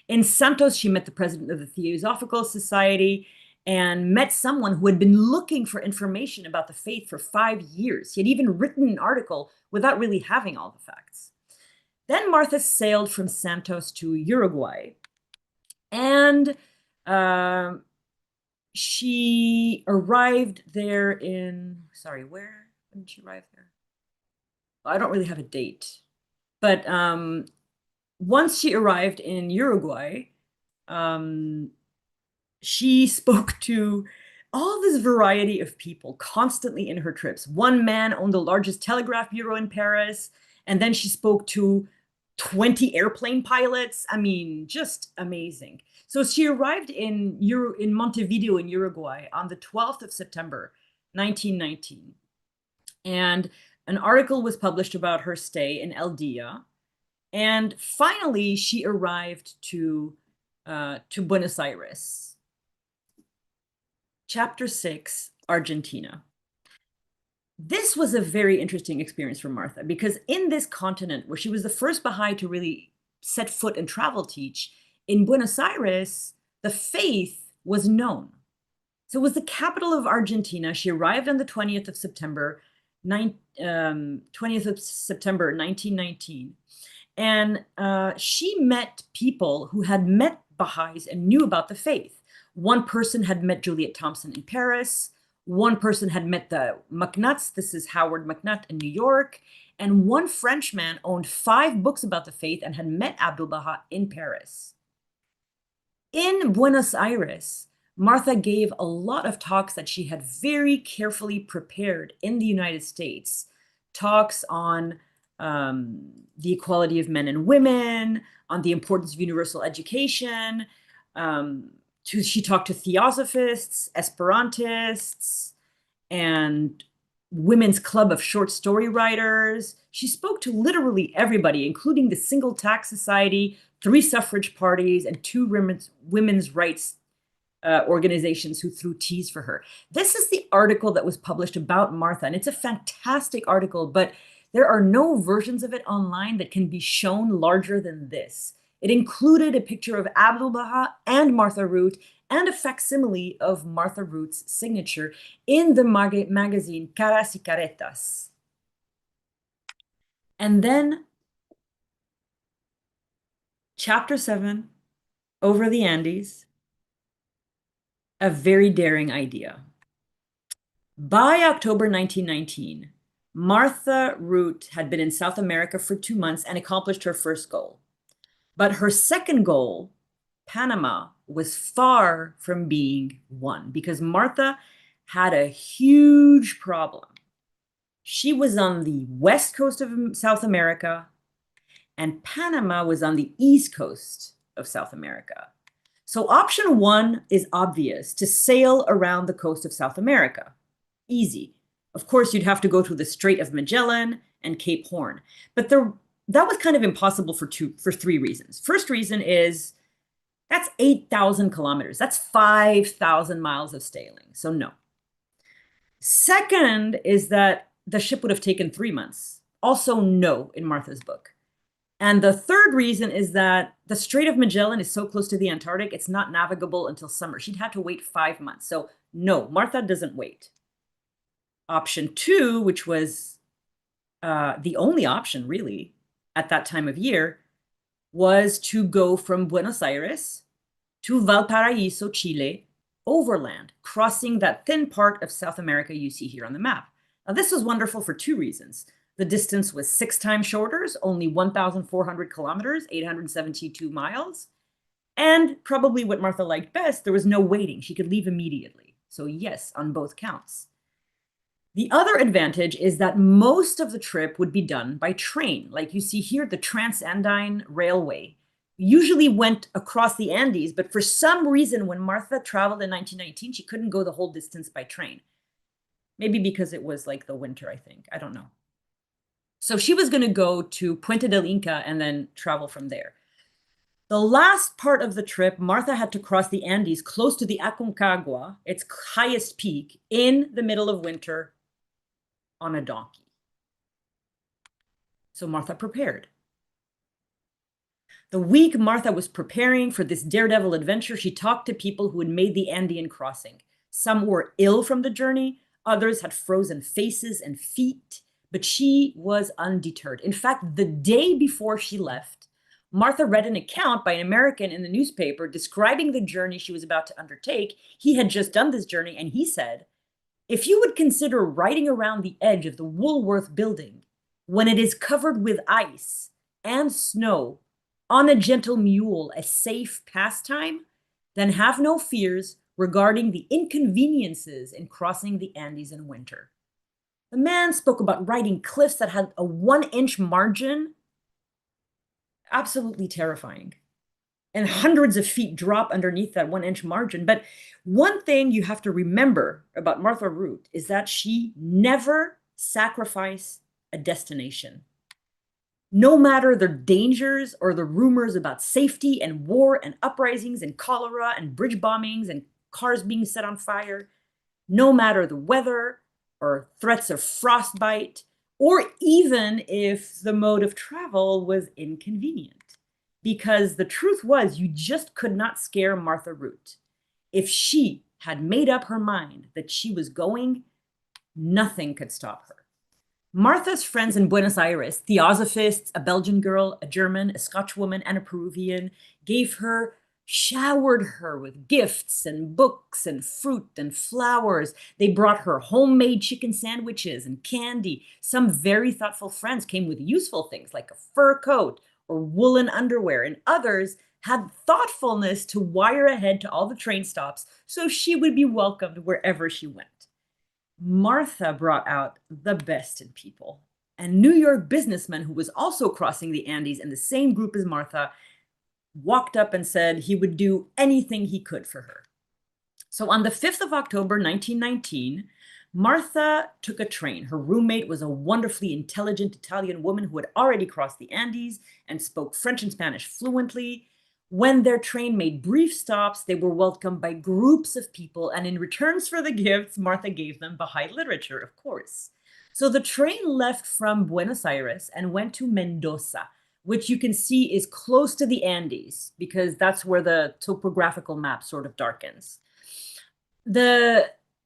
In Santos, she met the president of the Theosophical Society and met someone who had been looking for information about the faith for 5 years. He had even written an article without really having all the facts. Then Martha sailed from Santos to Uruguay, and she arrived there where did she arrive there? Well, I don't really have a date, but once she arrived in Uruguay, she spoke to all this variety of people constantly in her trips. One man owned the largest telegraph bureau in Paris, and then she spoke to 20 airplane pilots. I mean, just amazing. So she arrived in Montevideo in Uruguay on the 12th of September, 1919. And an article was published about her stay in El Dia. And finally, she arrived to Buenos Aires. Chapter 6, Argentina. This was a very interesting experience for Martha, because in this continent where she was the first Baha'i to really set foot and travel teach, in Buenos Aires, the faith was known. So it was the capital of Argentina. She arrived on the 20th of September, 1919. And she met people who had met Baha'is and knew about the faith. One person had met Juliet Thompson in Paris. One person had met the MacNuts. This is Howard MacNutt in New York. And one Frenchman owned 5 books about the faith and had met Abdul Baha in Paris. In Buenos Aires, Martha gave a lot of talks that she had very carefully prepared in the United States. Talks on the equality of men and women, on the importance of universal education. She talked to theosophists, Esperantists, and Women's Club of Short Story Writers. She spoke to literally everybody, including the Single Tax Society, 3 suffrage parties, and 2 women's rights organizations who threw teas for her. This is the article that was published about Martha, and it's a fantastic article, but there are no versions of it online that can be shown larger than this. It included a picture of Abdul Baha and Martha Root and a facsimile of Martha Root's signature in the magazine Caras y Caretas. And then Chapter 7, Over the Andes, a very daring idea. By October 1919, Martha Root had been in South America for 2 months and accomplished her first goal. But her second goal, Panama, was far from being won, because Martha had a huge problem. She was on the west coast of South America, and Panama was on the east coast of South America. So option one is obvious, to sail around the coast of South America. Easy. Of course, you'd have to go through the Strait of Magellan and Cape Horn. But that was kind of impossible for three reasons. First reason is that's 8,000 kilometers. That's 5,000 miles of sailing. So no. Second is that the ship would have taken 3 months. Also no in Martha's book. And the third reason is that the Strait of Magellan is so close to the Antarctic, it's not navigable until summer. She'd have to wait 5 months. So no, Martha doesn't wait. Option two, which was the only option really at that time of year, was to go from Buenos Aires to Valparaiso, Chile, overland, crossing that thin part of South America you see here on the map. Now, this was wonderful for two reasons. The distance was 6 times shorter, only 1,400 kilometers, 872 miles. And probably what Martha liked best, there was no waiting. She could leave immediately. So yes, on both counts. The other advantage is that most of the trip would be done by train. Like you see here, the Trans-Andine Railway usually went across the Andes, but for some reason, when Martha traveled in 1919, she couldn't go the whole distance by train. Maybe because it was like the winter, I think. I don't know. So she was going to go to Puente del Inca and then travel from there. The last part of the trip, Martha had to cross the Andes close to the Aconcagua, its highest peak, in the middle of winter on a donkey. So Martha prepared. The week Martha was preparing for this daredevil adventure, she talked to people who had made the Andean crossing. Some were ill from the journey, others had frozen faces and feet, but she was undeterred. In fact, the day before she left, Martha read an account by an American in the newspaper describing the journey she was about to undertake. He had just done this journey, and he said, "If you would consider riding around the edge of the Woolworth building when it is covered with ice and snow on a gentle mule a safe pastime, then have no fears regarding the inconveniences in crossing the Andes in winter." The man spoke about riding cliffs that had a 1-inch margin. Absolutely terrifying. And hundreds of feet drop underneath that 1-inch margin. But one thing you have to remember about Martha Root is that she never sacrificed a destination. No matter the dangers or the rumors about safety and war and uprisings and cholera and bridge bombings and cars being set on fire, no matter the weather or threats of frostbite, or even if the mode of travel was inconvenient. Because the truth was, you just could not scare Martha Root. If she had made up her mind that she was going, nothing could stop her. Martha's friends in Buenos Aires, theosophists, a Belgian girl, a German, a Scotch woman, and a Peruvian, showered her with gifts and books and fruit and flowers. They brought her homemade chicken sandwiches and candy. Some very thoughtful friends came with useful things like a fur coat or woolen underwear, and others had thoughtfulness to wire ahead to all the train stops so she would be welcomed wherever she went. Martha brought out the best in people. A New York businessman who was also crossing the Andes in the same group as Martha walked up and said he would do anything he could for her. So on the 5th of October, 1919, Martha took a train. Her roommate was a wonderfully intelligent Italian woman who had already crossed the Andes and spoke French and Spanish fluently. When their train made brief stops, they were welcomed by groups of people, and in returns for the gifts, Martha gave them Bahá'í literature, of course. So the train left from Buenos Aires and went to Mendoza, which you can see is close to the Andes, because that's where the topographical map sort of darkens.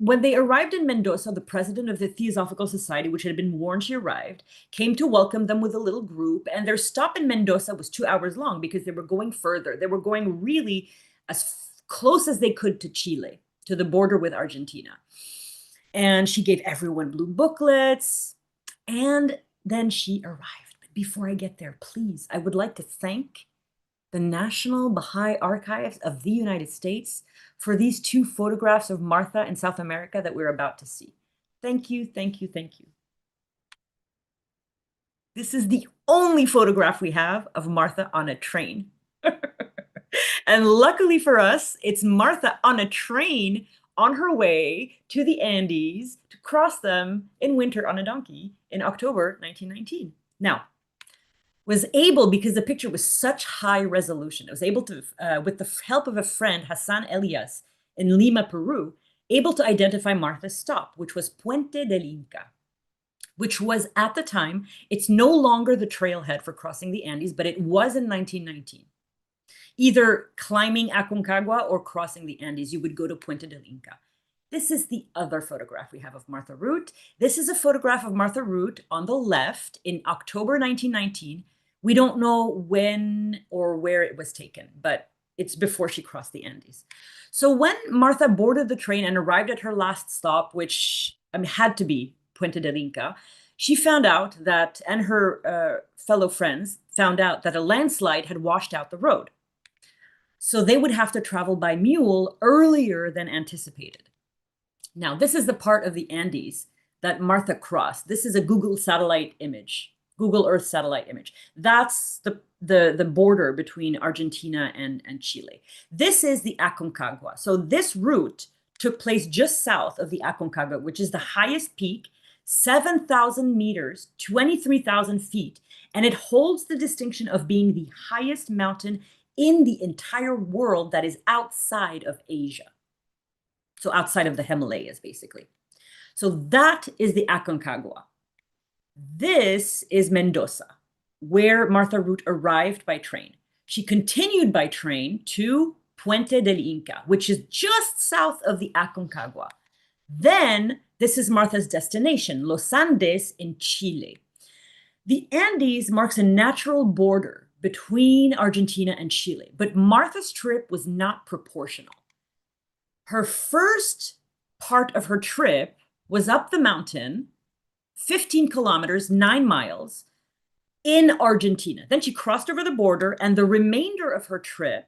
When they arrived in Mendoza, the president of the Theosophical Society, which had been warned she arrived, came to welcome them with a little group. And their stop in Mendoza was 2 hours long because they were going further. They were going really as close as they could to Chile, to the border with Argentina. And she gave everyone blue booklets. And then she arrived. But before I get there, please, I would like to thank the National Baha'i Archives of the United States for these 2 photographs of Martha in South America that we're about to see. Thank you, thank you, thank you. This is the only photograph we have of Martha on a train. And luckily for us, it's Martha on a train on her way to the Andes to cross them in winter on a donkey in October 1919. Now, was able, because the picture was such high resolution, it was able to, with the help of a friend, Hassan Elias, in Lima, Peru, able to identify Martha's stop, which was Puente del Inca, which was at the time, it's no longer the trailhead for crossing the Andes, but it was in 1919. Either climbing Aconcagua or crossing the Andes, you would go to Puente del Inca. This is the other photograph we have of Martha Root. This is a photograph of Martha Root on the left in October 1919. We don't know when or where it was taken, but it's before she crossed the Andes. So when Martha boarded the train and arrived at her last stop, which had to be Puente del Inca, she found out that, and her fellow friends found out that a landslide had washed out the road. So they would have to travel by mule earlier than anticipated. Now, this is the part of the Andes that Martha crossed. This is a Google satellite image, Google Earth satellite image. That's the border between Argentina and Chile. This is the Aconcagua. So this route took place just south of the Aconcagua, which is the highest peak, 7,000 meters, 23,000 feet, and it holds the distinction of being the highest mountain in the entire world that is outside of Asia. So outside of the Himalayas, basically. So that is the Aconcagua. This is Mendoza, where Martha Root arrived by train. She continued by train to Puente del Inca, which is just south of the Aconcagua. Then this is Martha's destination, Los Andes in Chile. The Andes marks a natural border between Argentina and Chile, but Martha's trip was not proportional. Her first part of her trip was up the mountain, 15 kilometers, 9 miles, in Argentina. Then she crossed over the border, and the remainder of her trip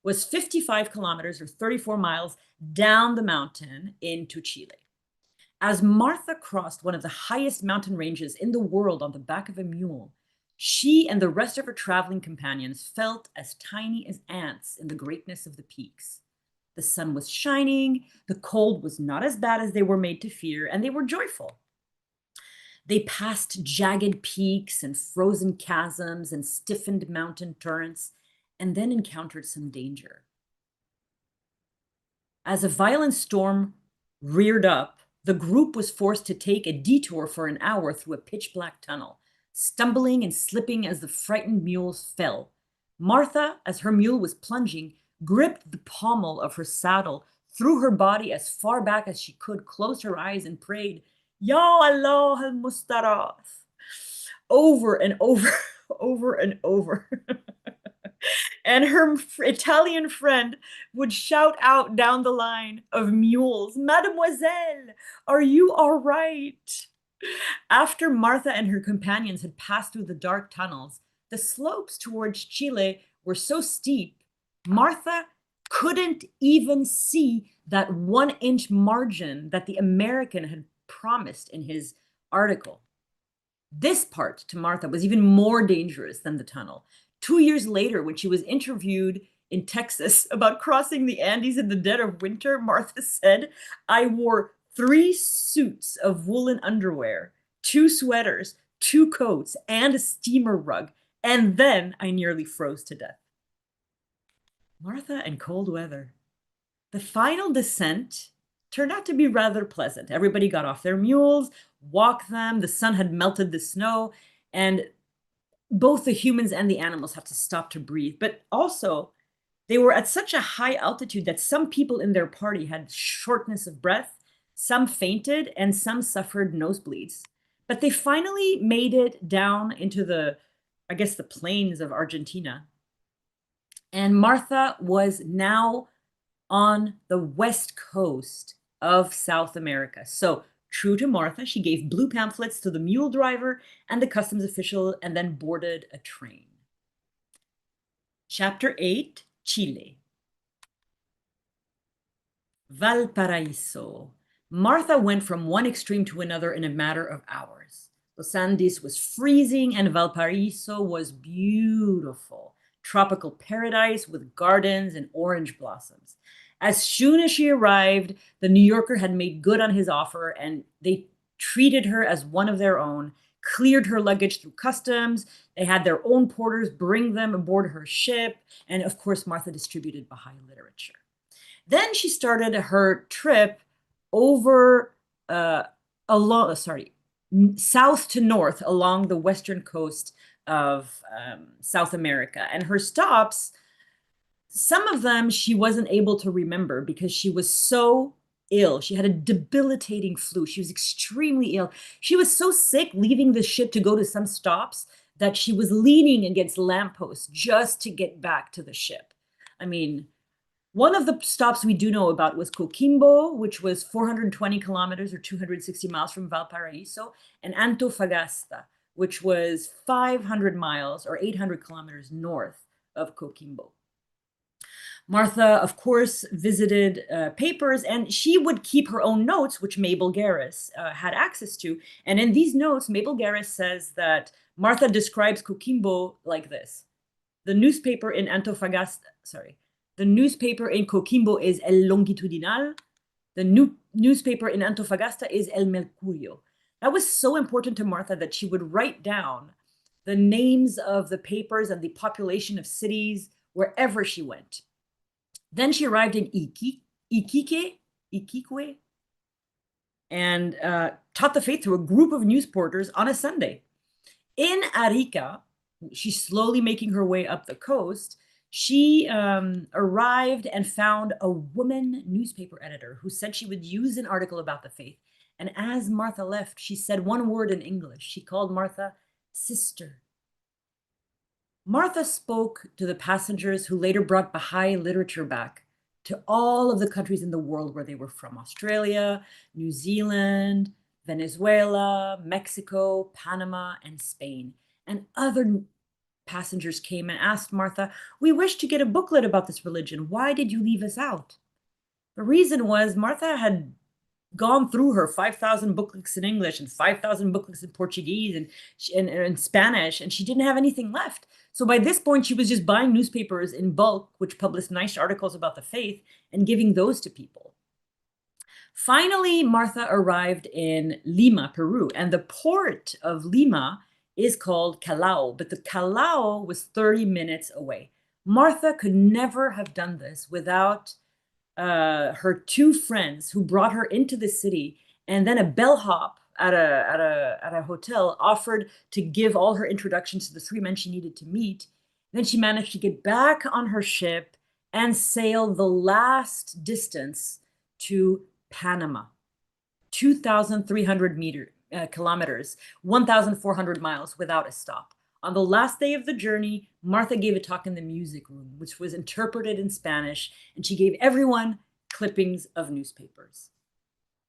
was 55 kilometers or 34 miles down the mountain into Chile. As Martha crossed one of the highest mountain ranges in the world on the back of a mule, she and the rest of her traveling companions felt as tiny as ants in the greatness of the peaks. The sun was shining, the cold was not as bad as they were made to fear, and they were joyful. They passed jagged peaks and frozen chasms and stiffened mountain torrents, and then encountered some danger. As a violent storm reared up, the group was forced to take a detour for an hour through a pitch-black tunnel, stumbling and slipping as the frightened mules fell. Martha, as her mule was plunging, gripped the pommel of her saddle, threw her body as far back as she could, closed her eyes, and prayed, Ya Allah al-Mustaraf, over and over, over and over. And her Italian friend would shout out down the line of mules, Mademoiselle, are you all right? After Martha and her companions had passed through the dark tunnels, the slopes towards Chile were so steep, Martha couldn't even see that 1-inch margin that the American had promised in his article. This part to Martha was even more dangerous than the tunnel. 2 years later, when she was interviewed in Texas about crossing the Andes in the dead of winter, Martha said, I wore 3 suits of woolen underwear, 2 sweaters, 2 coats, and a steamer rug, and then I nearly froze to death. Martha and cold weather. The final descent turned out to be rather pleasant. Everybody got off their mules, walked them, the sun had melted the snow, and both the humans and the animals had to stop to breathe. But also, they were at such a high altitude that some people in their party had shortness of breath, some fainted, and some suffered nosebleeds. But they finally made it down into the plains of Argentina. And Martha was now on the west coast of South America. So true to Martha, she gave blue pamphlets to the mule driver and the customs official and then boarded a train. Chapter 8, Chile. Valparaiso. Martha went from one extreme to another in a matter of hours. Los Andes was freezing and Valparaiso was beautiful, tropical paradise with gardens and orange blossoms. As soon as she arrived, the New Yorker had made good on his offer and they treated her as one of their own, cleared her luggage through customs. They had their own porters bring them aboard her ship. And of course, Martha distributed Baha'i literature. Then she started her trip over along, south to north along the western coast of South America. And her stops, some of them she wasn't able to remember because she was so ill. She had a debilitating flu. She was extremely ill. She was so sick leaving the ship to go to some stops that she was leaning against lampposts just to get back to the ship. I mean, one of the stops we do know about was Coquimbo, which was 420 kilometers or 260 miles from Valparaiso, and Antofagasta, which was 500 miles or 800 kilometers north of Coquimbo. Martha, of course, visited papers, and she would keep her own notes, which Mabel Garris had access to. And in these notes, Mabel Garris says that Martha describes Coquimbo like this. The newspaper in Coquimbo is El Longitudinal. The newspaper in Antofagasta is El Mercurio. That was so important to Martha that she would write down the names of the papers and the population of cities wherever she went. Then she arrived in Iquique, and taught the faith to a group of news porters on a Sunday. In Arica, she's slowly making her way up the coast. She arrived and found a woman newspaper editor who said she would use an article about the faith. And as Martha left, she said one word in English. She called Martha sister. Martha spoke to the passengers who later brought Baha'i literature back to all of the countries in the world where they were from: Australia, New Zealand, Venezuela, Mexico, Panama, and Spain. And other passengers came and asked Martha, "We wish to get a booklet about this religion. Why did you leave us out?" The reason was Martha had gone through her 5,000 booklets in English and 5,000 booklets in Portuguese and Spanish, and she didn't have anything left. So by this point, she was just buying newspapers in bulk, which published nice articles about the faith, and giving those to people. Finally, Martha arrived in Lima, Peru, and the port of Lima is called Callao, but the Callao was 30 minutes away. Martha could never have done this without her two friends who brought her into the city, and then a bellhop at a hotel offered to give all her introductions to the three men she needed to meet. Then she managed to get back on her ship and sail the last distance to Panama, 2,300 kilometers, 1,400 miles without a stop. On the last day of the journey, Martha gave a talk in the music room, which was interpreted in Spanish, and she gave everyone clippings of newspapers.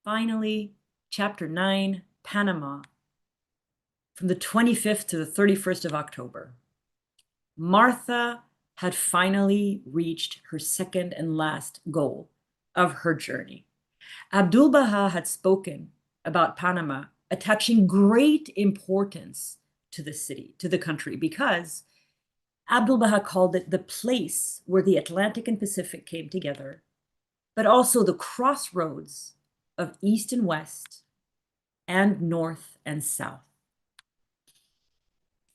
Finally, Chapter 9, Panama, from the 25th to the 31st of October. Martha had finally reached her second and last goal of her journey. Abdu'l-Baha had spoken about Panama, attaching great importance to the city, to the country, because Abdu'l-Baha called it the place where the Atlantic and Pacific came together, but also the crossroads of East and West and North and South.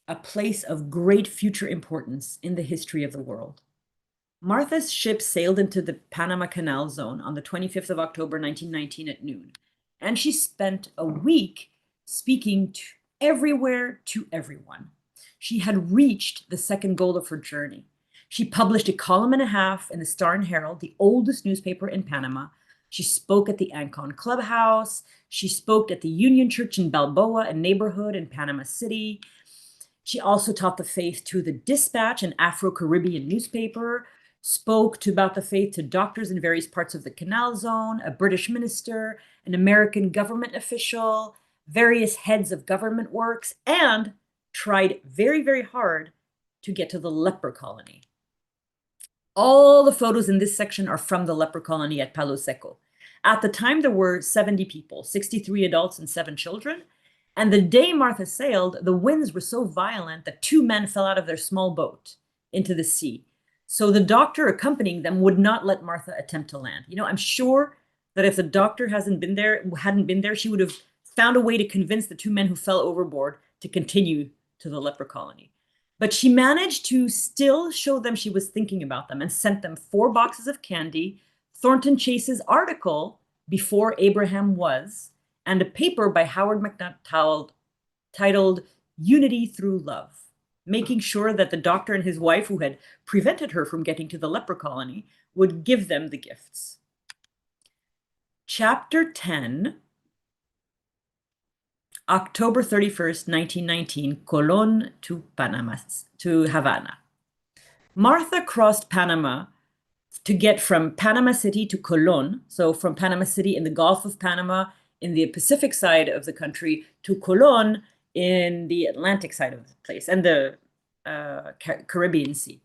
A place of great future importance in the history of the world. Martha's ship sailed into the Panama Canal zone on the 25th of October, 1919 at noon, and she spent a week speaking to everywhere to everyone. She had reached the second goal of her journey. She published a column and a half in the Star and Herald, the oldest newspaper in Panama. She spoke at the Ancon Clubhouse. She spoke at the Union Church in Balboa, a neighborhood in Panama City. She also taught the faith to the Dispatch, an Afro-Caribbean newspaper, spoke about the faith to doctors in various parts of the Canal Zone, a British minister, an American government official, various heads of government works, and tried very, very hard to get to the leper colony. All the photos in this section are from the leper colony at Palo Seco. At the time, there were 70 people, 63 adults and 7 children. And the day Martha sailed, the winds were so violent that two men fell out of their small boat into the sea. So the doctor accompanying them would not let Martha attempt to land. I'm sure that if the doctor hadn't been there, she would have found a way to convince the two men who fell overboard to continue to the leper colony. But she managed to still show them she was thinking about them and sent them 4 boxes of candy, Thornton Chase's article, Before Abraham Was, and a paper by Howard MacNutt titled Unity Through Love, making sure that the doctor and his wife, who had prevented her from getting to the leper colony, would give them the gifts. Chapter 10, October 31st, 1919, Colón to Panama, to Havana. Martha crossed Panama to get from Panama City to Colón, so from Panama City in the Gulf of Panama in the Pacific side of the country to Colón in the Atlantic side of the place and the Caribbean Sea.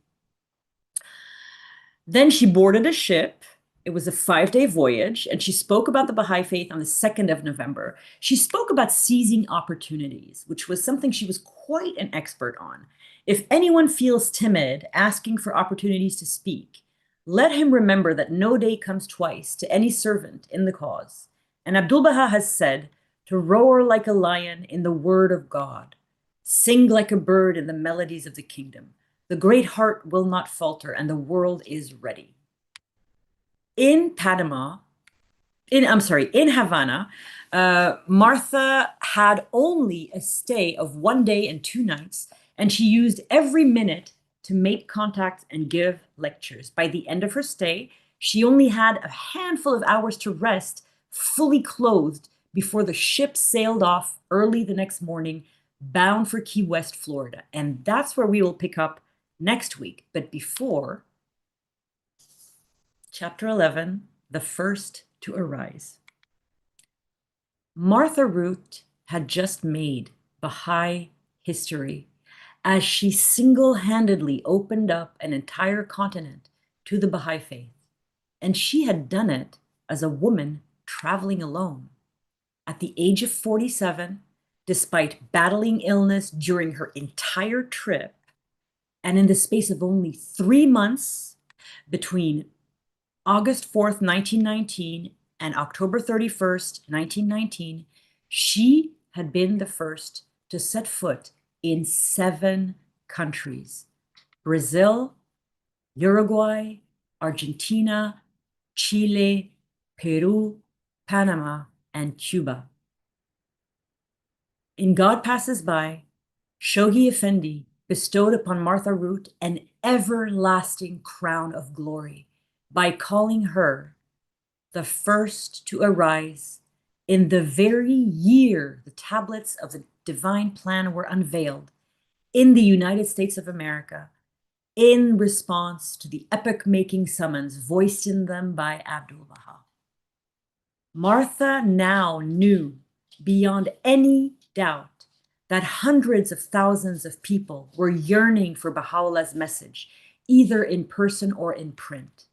Then she boarded a ship. It was a 5-day voyage, and she spoke about the Baha'i faith on the 2nd of November. She spoke about seizing opportunities, which was something she was quite an expert on. If anyone feels timid asking for opportunities to speak, let him remember that no day comes twice to any servant in the cause. And Abdu'l-Baha has said, to roar like a lion in the word of God, sing like a bird in the melodies of the kingdom. The great heart will not falter, and the world is ready. In Havana, Martha had only a stay of 1 day and 2 nights, and she used every minute to make contacts and give lectures. By the end of her stay, she only had a handful of hours to rest, fully clothed, before the ship sailed off early the next morning, bound for Key West, Florida. And that's where we will pick up next week. But before, Chapter 11, The First to Arise. Martha Root had just made Baha'i history as she single-handedly opened up an entire continent to the Baha'i faith. And she had done it as a woman traveling alone. At the age of 47, despite battling illness during her entire trip, and in the space of only 3 months between August 4th, 1919 and October 31st, 1919, she had been the first to set foot in 7 countries: Brazil, Uruguay, Argentina, Chile, Peru, Panama, and Cuba. In God Passes By, Shoghi Effendi bestowed upon Martha Root an everlasting crown of glory by calling her the first to arise in the very year the tablets of the divine plan were unveiled in the United States of America, in response to the epoch-making summons voiced in them by Abdu'l-Baha. Martha now knew beyond any doubt that hundreds of thousands of people were yearning for Baha'u'llah's message, either in person or in print.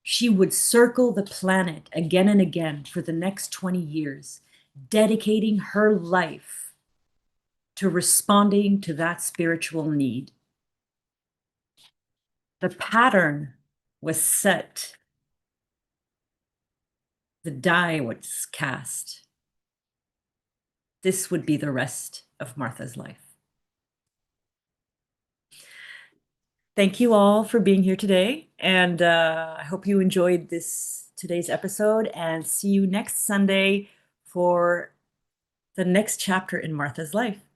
She would circle the planet again and again for the next 20 years, dedicating her life to responding to that spiritual need. The pattern was set. The die was cast. This would be the rest of Martha's life. Thank you all for being here today, and I hope you enjoyed today's episode, and see you next Sunday for the next chapter in Martha's life.